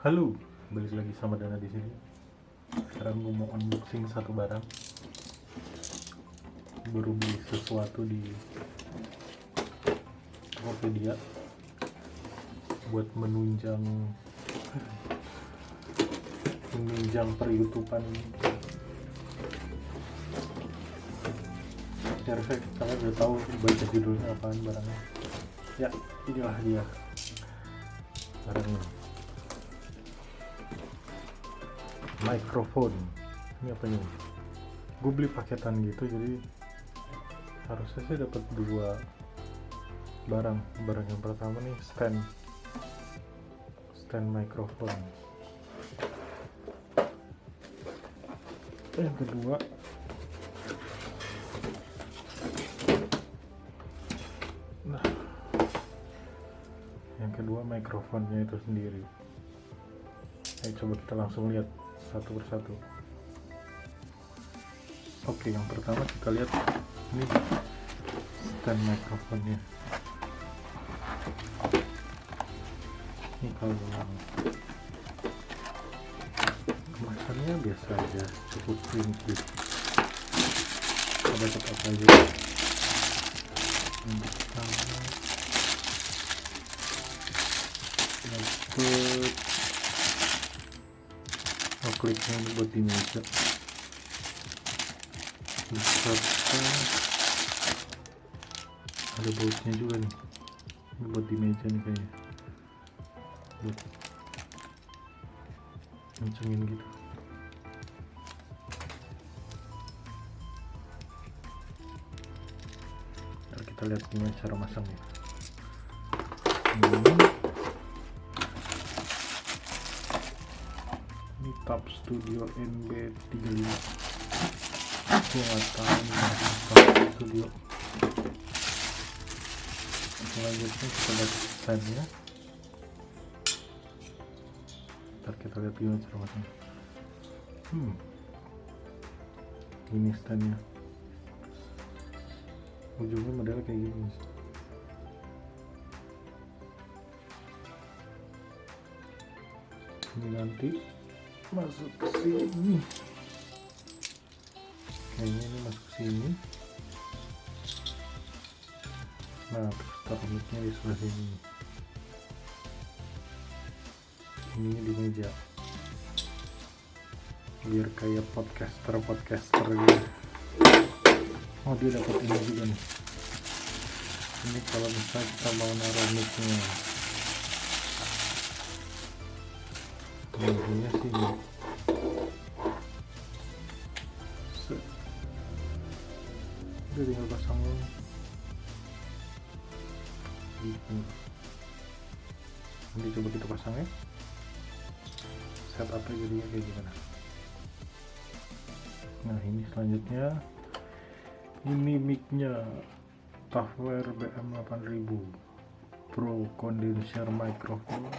Halo, balik lagi sama Dana di sini. Sekarang gue mau unboxing satu barang. Baru beli sesuatu di Tokopedia buat menunjang per-YouTubean ini. Perfect, kalian udah tahu baca judulnya apaan barangnya. Ya, inilah dia barangnya. Mikrofon. Ini apa ini? Gue beli paketan gitu, jadi harusnya sih dapat dua barang. Barang yang pertama nih stand mikrofon. Yang kedua mikrofonnya itu sendiri. Ayo coba kita langsung lihat satu persatu. Oke, yang pertama kita lihat ini stand mikrofonnya. Ini kalau kemasannya biasa aja, cukup primitif. Ada tetap aja. Yang pertama dapet kliknya ini buat di meja, beserta ada bautnya juga nih. Ini buat di meja nih kayaknya, buat kencengin gitu. Ntar kita lihat gimana cara masangnya. Ini Top Studio NB35. Gue nggak tahu nih Top Studio. Selanjutnya kita lihat standnya. Ntar kita lihat gimana cara masangnya. Ini standnya, ujungnya modelnya kayak gini. Ini nanti masuk ke sini. Kayaknya ini masuk ke sini. Nah, terus taruh mic-nya di sebelah sini. Ini di meja. Biar kayak podcaster gitu. Oh, dia dapat ini juga nih. Ini kalau misalnya kita mau naruh mic-nya. Intinya sih ini. Udah tinggal pasang dulu. Nanti coba kita pasang ya. Setupnya jadinya kayak gimana. Nah, ini selanjutnya. Ini mic-nya Tafware BM8000 Pro Condenser Microphone.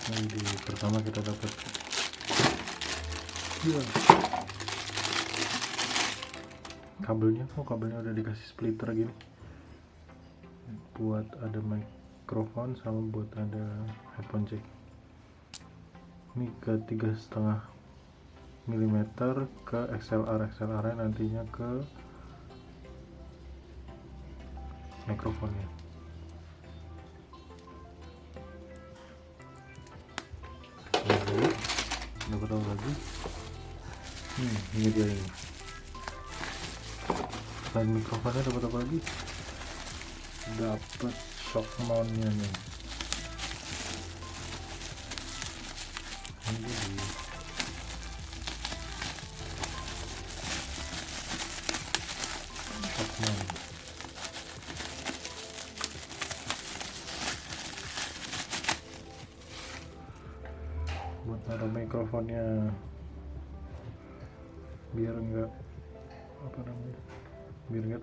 Jadi pertama kita dapat kabelnya. Kabelnya udah dikasih splitter gini buat ada mikrofon sama buat ada headphone jack. Ini ke 3,5 mm ke XLR nantinya ke mikrofonnya. Dapat tahu lagi. Ini dia ini. Selain mikrofonnya dapat apa lagi? Dapat shock mount-nya nih. Ini di shock mount. Buat naruh mikrofonnya biar enggak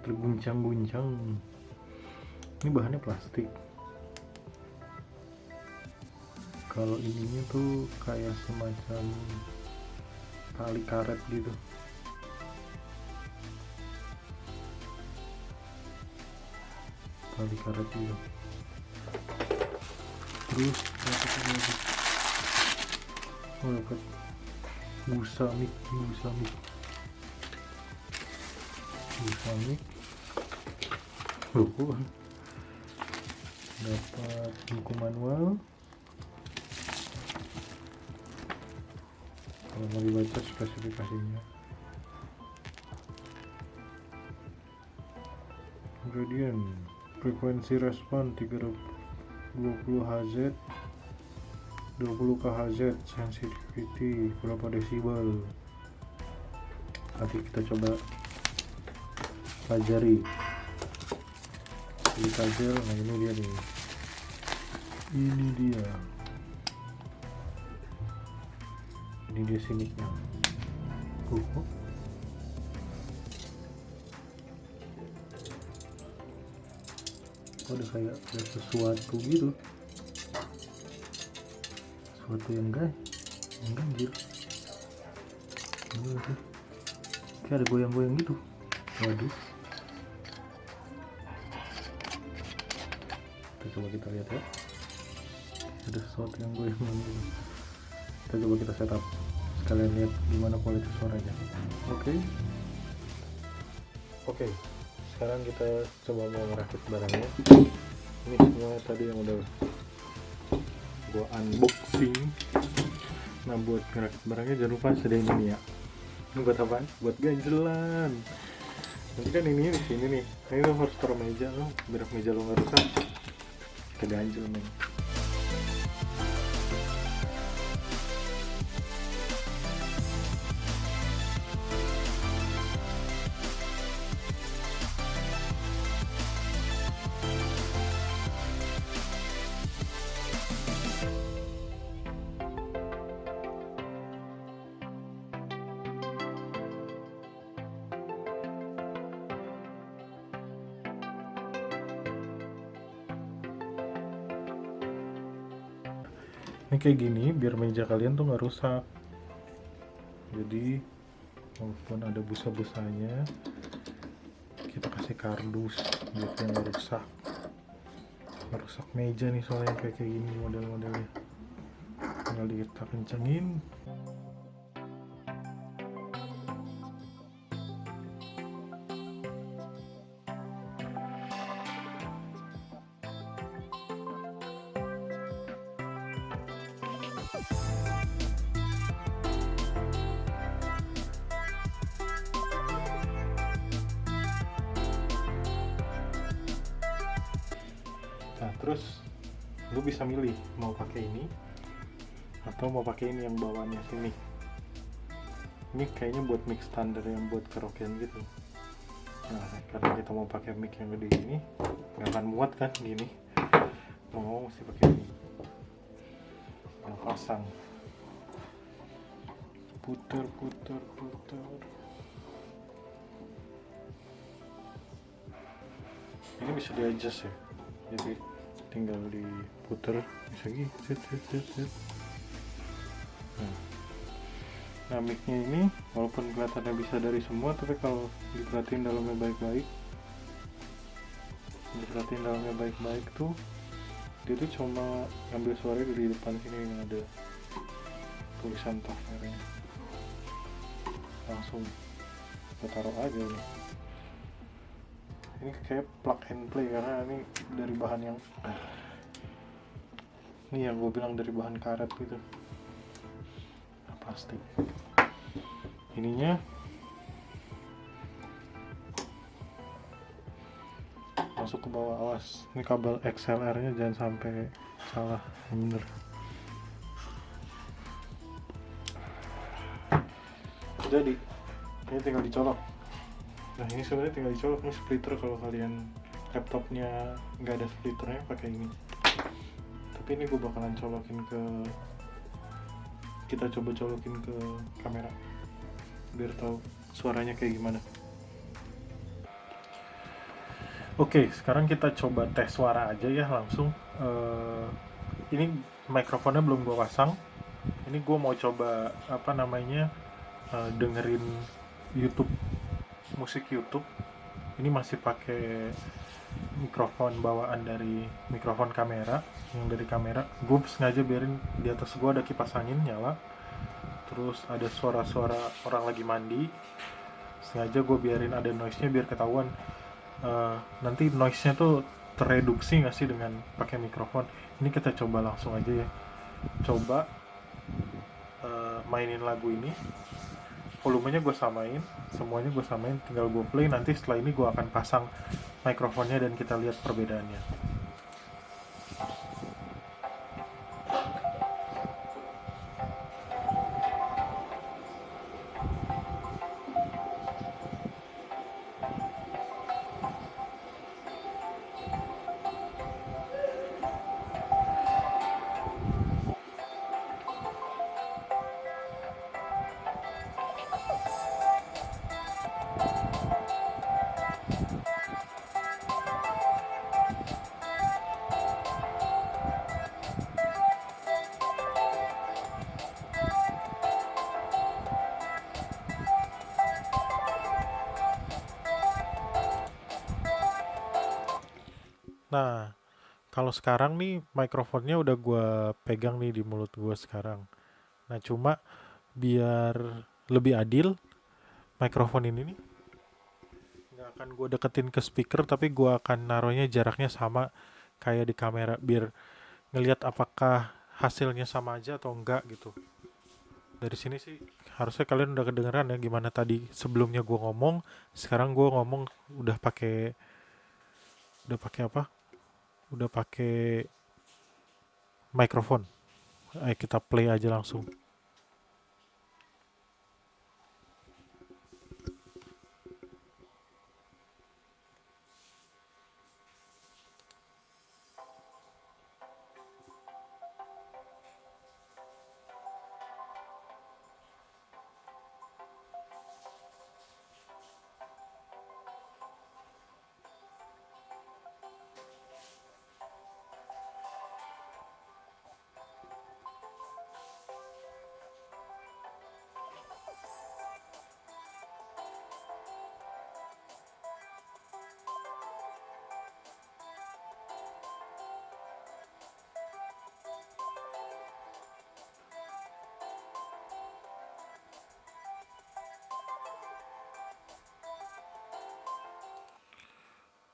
terguncang-guncang. Ini bahannya plastik. Kalau ininya tuh kayak semacam tali karet gitu. tali karet juga. Terus dapat lagi, dapat busa mic. Dapat buku manual kalau mau dibaca spesifikasinya. Kemudian frekuensi respon 320 Hz, 20 kHz, sensitivity berapa desibel. Nanti kita coba pelajari di kajel. Nah ini dia nih, ini dia siniknya. Ada kayak ada sesuatu gitu, sesuatu yang ganjil. Kayak ada goyang-goyang gitu. Waduh, coba kita lihat ya, ada sesuatu yang goyang gitu. Kita coba kita setup sekalian lihat gimana kualitas suaranya. Oke, sekarang kita coba mau merakit barangnya. Ini semua tadi yang udah gua unboxing. Nah, buat merakit barangnya jangan lupa sediain ini ya. Ini buat apa? Buat ganjelan. Nanti kan ini di sini nih. Ini lo harus taruh meja lo, biar meja lo nggak rusak. Kita ganjel nih. Ini kayak gini biar meja kalian tuh nggak rusak. Jadi walaupun ada busa-busanya, kita kasih kardus biar dia nggak rusak. Merusak meja nih soalnya kayak gini model-modelnya. Tinggal kita kencengin. Nah, terus lu bisa milih mau pakai ini atau mau pakai ini yang bawaannya sini. Ini kayaknya buat mic standar yang buat karaokean gitu. Nah, karena kita mau pakai mic yang gede ini, nggak akan muat kan gini. Mau mesti pakai ini. Yang pasang. Puter. Ini bisa di adjust ya. Jadi tinggal diputer bisa gitu. Nah, mic-nya ini walaupun kelihatannya bisa dari semua, tapi kalau diperhatiin dalamnya baik-baik tuh dia tuh cuma ngambil suara dari depan sini yang ada tulisan tafnernya. Langsung kita taruh aja nih. Ini kayak plug and play karena ini dari bahan yang ini yang gue bilang dari bahan karet gitu, plastik. Ininya masuk ke bawah, awas ini kabel XLR nya jangan sampai salah, bener. Jadi ini tinggal dicolok. Nah, ini sebenarnya tinggal dicolok. Ini splitter kalau kalian laptopnya nggak ada splitternya pakai ini. Tapi ini gue bakalan kita coba colokin ke kamera biar tahu suaranya kayak gimana. Oke, sekarang kita coba tes suara aja ya langsung. Ini mikrofonnya belum gue pasang. Ini gue mau coba dengerin musik YouTube Ini masih pakai mikrofon bawaan dari mikrofon kamera, yang dari kamera. Gue sengaja biarin di atas gue ada kipas angin nyala, terus ada suara-suara orang lagi mandi. Sengaja gue biarin ada noise-nya biar ketahuan. Nanti noise-nya tuh tereduksi nggak sih dengan pakai mikrofon. Ini kita coba langsung aja ya. Coba mainin lagu ini, volumenya gue samain, semuanya gue samain, tinggal gue play. Nanti setelah ini gue akan pasang mikrofonnya dan kita lihat perbedaannya. Nah, kalau sekarang nih mikrofonnya udah gue pegang nih di mulut gue sekarang. Nah, cuma biar lebih adil, mikrofon ini nih nggak akan gue deketin ke speaker, tapi gue akan naruhnya jaraknya sama kayak di kamera, biar ngelihat apakah hasilnya sama aja atau enggak gitu. Dari sini sih harusnya kalian udah kedengeran ya gimana tadi sebelumnya gue ngomong, sekarang gue ngomong udah pakai apa? Udah pakai mikrofon. Ayo kita play aja langsung.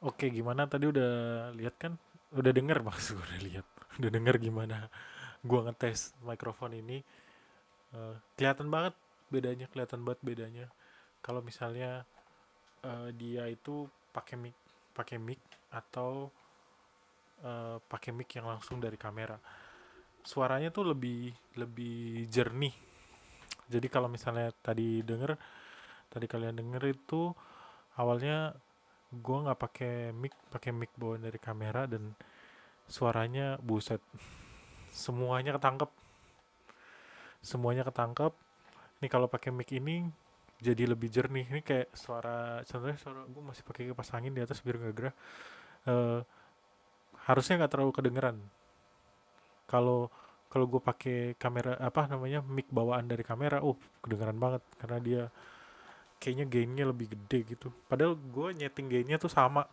Oke, gimana tadi udah lihat kan? Udah denger maksud gue udah lihat. Udah denger gimana gua ngetes mikrofon ini. Kelihatan banget bedanya, kelihatan banget bedanya. Kalau misalnya dia itu pakai mic atau pakai mic yang langsung dari kamera. Suaranya tuh lebih lebih jernih. Jadi kalau misalnya tadi kalian denger itu awalnya gue nggak pakai mic bawaan dari kamera, dan suaranya buset, semuanya ketangkep, semuanya ketangkep. Nih kalau pakai mic ini jadi lebih jernih. Ini kayak contohnya suara gue masih pakai kipas angin di atas biar nggak gerah. Eh, Harusnya nggak terlalu kedengeran. Kalau kalau gue pakai kamera apa namanya mic bawaan dari kamera, kedengeran banget karena dia kayaknya gainnya lebih gede gitu. Padahal gue nyeting gainnya tuh sama,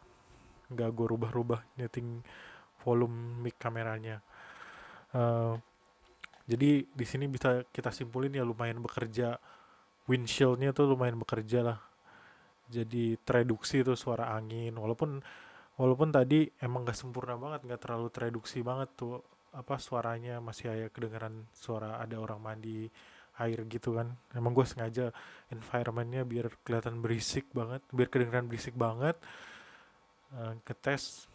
nggak gue rubah-rubah nyeting volume mic kameranya. Eh, jadi di sini bisa kita simpulin ya lumayan bekerja, windshieldnya tuh lumayan bekerja lah. Jadi tereduksi tuh suara angin, walaupun walaupun tadi emang gak sempurna banget, nggak terlalu tereduksi banget tuh apa suaranya, masih kayak kedengeran suara ada orang mandi air gitu kan. Emang gue sengaja environmentnya biar kelihatan berisik banget, biar kedengeran berisik banget. Ngetes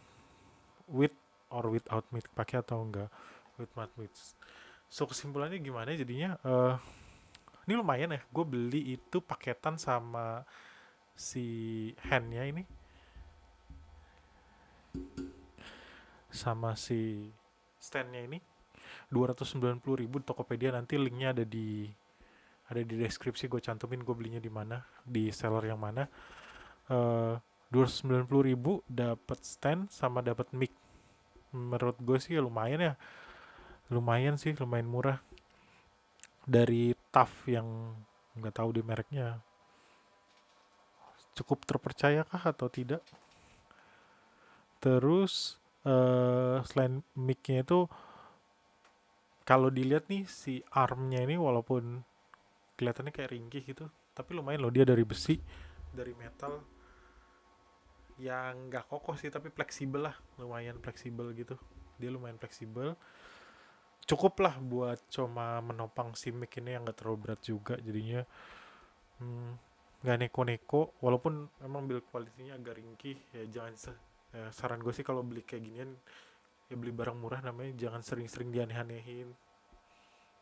with or without mic, pakai atau enggak with mat mic. So kesimpulannya gimana jadinya? Ini lumayan ya, gue beli itu paketan sama si handnya ini, sama si standnya ini, 290.000 Tokopedia. Nanti linknya ada di deskripsi, gue cantumin gue belinya di mana, di seller yang mana. 290.000 dapat stand sama dapat mic. Menurut gue sih ya lumayan ya, lumayan sih, lumayan murah dari TAF yang nggak tahu di mereknya. cukup terpercaya kah atau tidak. Terus selain mic-nya itu, kalau dilihat nih si armnya ini walaupun kelihatannya kayak ringkih gitu, tapi lumayan loh, dia dari besi, dari metal yang nggak kokoh sih, tapi fleksibel lah, lumayan fleksibel gitu. Dia lumayan fleksibel, cukup lah buat cuma menopang si mic ini yang nggak terlalu berat juga, jadinya nggak neko-neko. Walaupun memang build quality-nya agak ringkih ya, jangan saran gue sih kalau beli kayak ginian ya beli barang murah, namanya jangan sering-sering dianeh-anehin,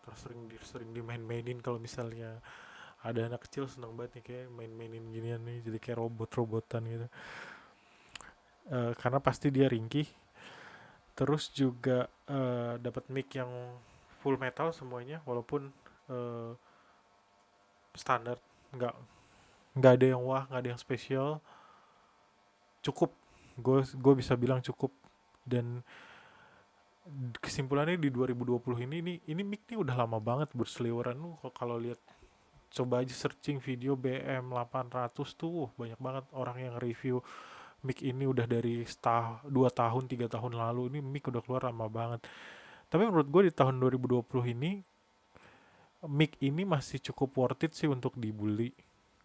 terus sering dimain-mainin. Kalau misalnya ada anak kecil seneng banget nih kayak main-mainin ginian nih, jadi kayak robot-robotan gitu. Karena pasti dia ringkih. Terus juga dapat mic yang full metal semuanya, walaupun uh, standar, nggak nggak ada yang wah, nggak ada yang spesial, cukup. Gue bisa bilang cukup. Dan kesimpulannya di 2020 ini mic nih udah lama banget berseliweran. Lu kalau lihat, coba aja searching video BM 800 tuh banyak banget orang yang review mic ini udah dari 2 tahun 3 tahun lalu. Ini mic udah keluar lama banget. Tapi menurut gue di tahun 2020 ini mic ini masih cukup worth it sih untuk dibeli,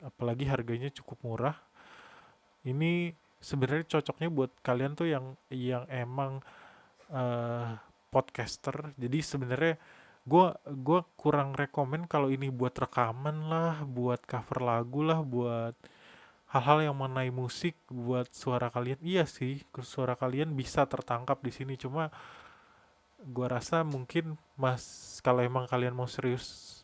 apalagi harganya cukup murah. Ini sebenarnya cocoknya buat kalian tuh yang emang uh, podcaster. Jadi sebenarnya gue kurang rekomen kalau ini buat rekaman lah, buat cover lagu lah, buat hal-hal yang mengenai musik, buat suara kalian. Iya sih, suara kalian bisa tertangkap di sini. Cuma gue rasa mungkin kalau emang kalian mau serius,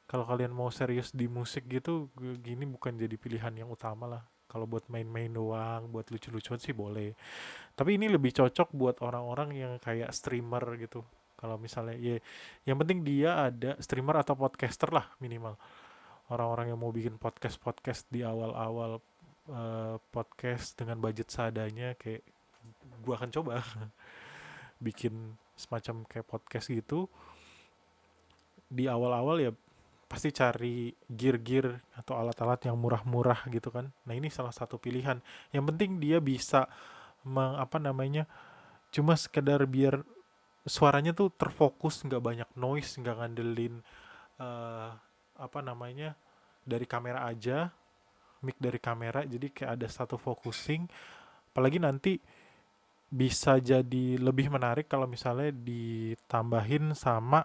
kalau kalian mau serius di musik gitu, gini bukan jadi pilihan yang utama lah. Kalau buat main-main doang, buat lucu-lucuan sih boleh. Tapi ini lebih cocok buat orang-orang yang kayak streamer gitu. Kalau misalnya ya, yang penting dia ada streamer atau podcaster lah minimal. Orang-orang yang mau bikin podcast di awal-awal podcast dengan budget seadanya, kayak gua akan coba bikin semacam kayak podcast gitu. Di awal-awal ya pasti cari gear-gear atau alat-alat yang murah-murah gitu kan. Nah, ini salah satu pilihan. Yang penting dia bisa apa namanya, cuma sekedar biar suaranya tuh terfokus, nggak banyak noise, nggak ngandelin uh, apa namanya, dari kamera aja, mic dari kamera, jadi kayak ada satu focusing. Apalagi nanti bisa jadi lebih menarik kalau misalnya ditambahin sama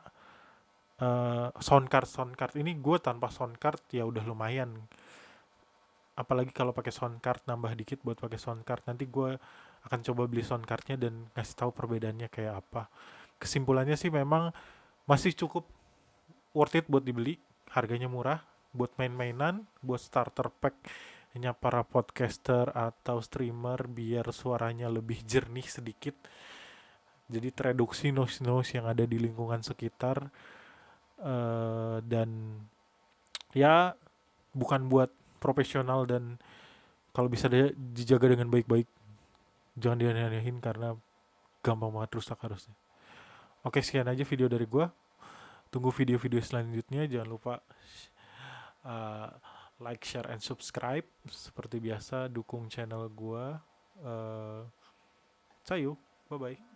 soundcard. Ini gue tanpa soundcard ya udah lumayan, apalagi kalau pakai soundcard nambah dikit buat pakai soundcard. Nanti gue akan coba beli soundcardnya dan ngasih tahu perbedaannya kayak apa. Kesimpulannya sih memang masih cukup worth it buat dibeli, harganya murah, buat main-mainan, buat starter pack hanya para podcaster atau streamer biar suaranya lebih jernih sedikit, jadi tereduksi noise yang ada di lingkungan sekitar. Dan ya bukan buat profesional, dan kalau bisa dijaga dengan baik-baik, jangan dianeh-anehin karena gampang banget rusak harusnya. Oke, sekian aja video dari gua. Tunggu video-video selanjutnya. Jangan lupa uh, like, share, and subscribe. Seperti biasa, dukung channel gua. Sayu, bye-bye.